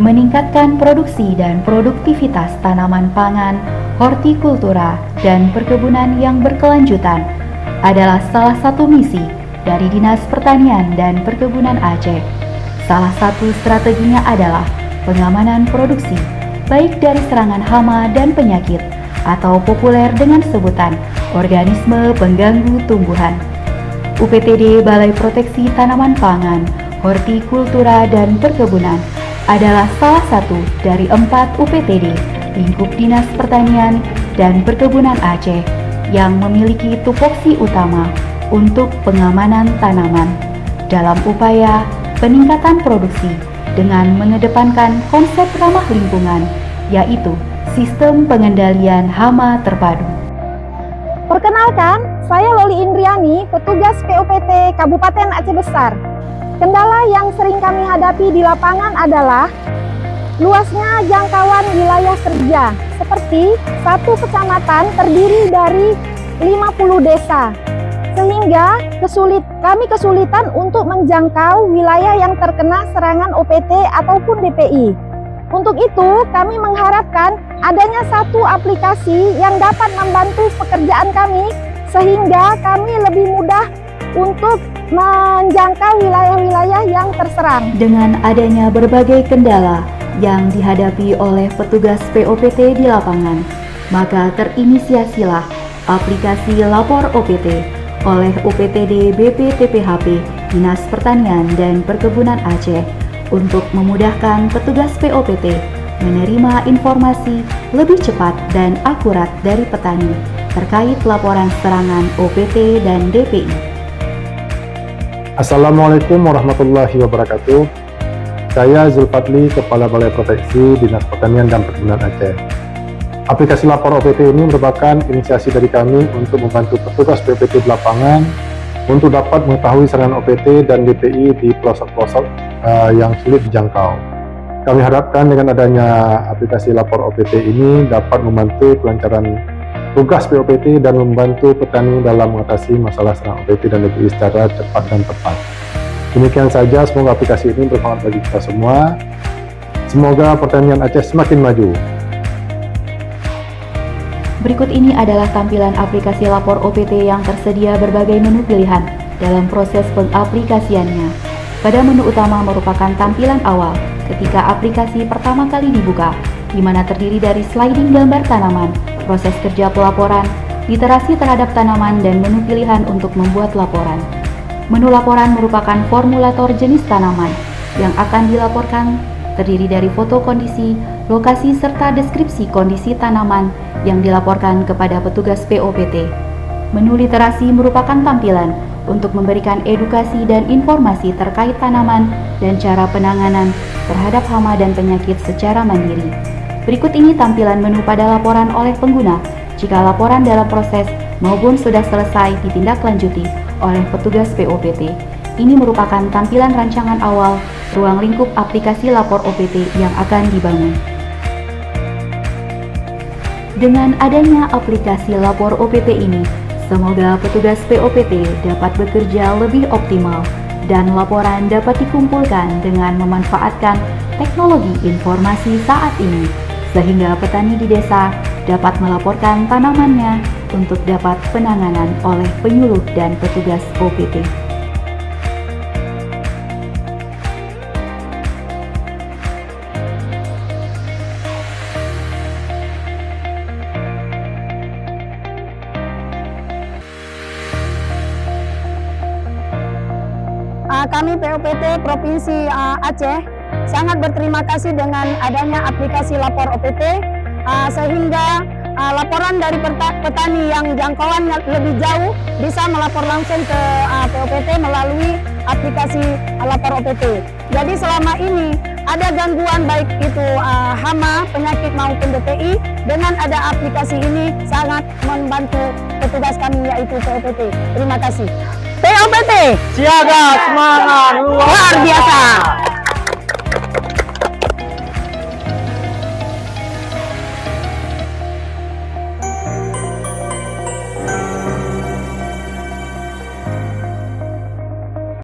meningkatkan produksi dan produktivitas tanaman pangan, hortikultura, dan perkebunan yang berkelanjutan adalah salah satu misi dari Dinas Pertanian dan Perkebunan Aceh. Salah satu strateginya adalah pengamanan produksi, baik dari serangan hama dan penyakit, atau populer dengan sebutan organisme pengganggu tumbuhan. UPTD Balai Proteksi Tanaman Pangan, Hortikultura dan Perkebunan adalah salah satu dari 4 UPTD lingkup Dinas Pertanian dan Perkebunan Aceh yang memiliki tupoksi utama untuk pengamanan tanaman dalam upaya peningkatan produksi dengan mengedepankan konsep ramah lingkungan, yaitu sistem pengendalian hama terpadu. Perkenalkan, saya Loli Indriani, petugas POPT Kabupaten Aceh Besar. Kendala yang sering kami hadapi di lapangan adalah luasnya jangkauan wilayah kerja, seperti satu kecamatan terdiri dari 50 desa, sehingga kami kesulitan untuk menjangkau wilayah yang terkena serangan OPT ataupun DPI. Untuk itu, kami mengharapkan adanya satu aplikasi yang dapat membantu pekerjaan kami, sehingga kami lebih mudah untuk menjangkau wilayah-wilayah yang terserang. Dengan adanya berbagai kendala yang dihadapi oleh petugas POPT di lapangan, maka terinisiasilah aplikasi Lapor OPT oleh UPTD BPTPHP Dinas Pertanian dan Perkebunan Aceh untuk memudahkan petugas POPT menerima informasi lebih cepat dan akurat dari petani terkait laporan serangan OPT dan DPI. Assalamualaikum warahmatullahi wabarakatuh. Saya Zulfadli, Kepala Balai Proteksi Dinas Pertanian dan Perkebunan Aceh. Aplikasi Lapor OPT ini merupakan inisiasi dari kami untuk membantu petugas POPT di lapangan untuk dapat mengetahui serangan OPT dan DPI di pelosok-pelosok yang sulit dijangkau. Kami harapkan dengan adanya aplikasi Lapor OPT ini dapat membantu kelancaran tugas POPT dan membantu petani dalam mengatasi masalah serangan OPT dan DPI secara cepat dan tepat. Demikian saja, semoga aplikasi ini bermanfaat bagi kita semua. Semoga pertanian Aceh semakin maju. Berikut ini adalah tampilan aplikasi Lapor OPT yang tersedia berbagai menu pilihan dalam proses pengaplikasiannya. Pada menu utama merupakan tampilan awal ketika aplikasi pertama kali dibuka, di mana terdiri dari sliding gambar tanaman, proses kerja pelaporan, literasi terhadap tanaman, dan menu pilihan untuk membuat laporan. Menu laporan merupakan formulator jenis tanaman yang akan dilaporkan, terdiri dari foto kondisi, lokasi, serta deskripsi kondisi tanaman yang dilaporkan kepada petugas POPT. Menu literasi merupakan tampilan untuk memberikan edukasi dan informasi terkait tanaman dan cara penanganan terhadap hama dan penyakit secara mandiri. Berikut ini tampilan menu pada laporan oleh pengguna jika laporan dalam proses maupun sudah selesai ditindaklanjuti oleh petugas POPT. Ini merupakan tampilan rancangan awal ruang lingkup aplikasi Lapor OPT yang akan dibangun. Dengan adanya aplikasi Lapor OPT ini, semoga petugas POPT dapat bekerja lebih optimal dan laporan dapat dikumpulkan dengan memanfaatkan teknologi informasi saat ini, sehingga petani di desa dapat melaporkan tanamannya untuk dapat penanganan oleh penyuluh dan petugas OPT. Kami POPT Provinsi Aceh sangat berterima kasih dengan adanya aplikasi Lapor OPT, sehingga laporan dari petani yang jangkauannya lebih jauh bisa melapor langsung ke POPT melalui aplikasi Lapor OPT. Jadi selama ini ada gangguan baik itu hama, penyakit maupun DPI, dengan ada aplikasi ini sangat membantu petugas kami yaitu POPT. Terima kasih. POPT siaga semangat luar biasa.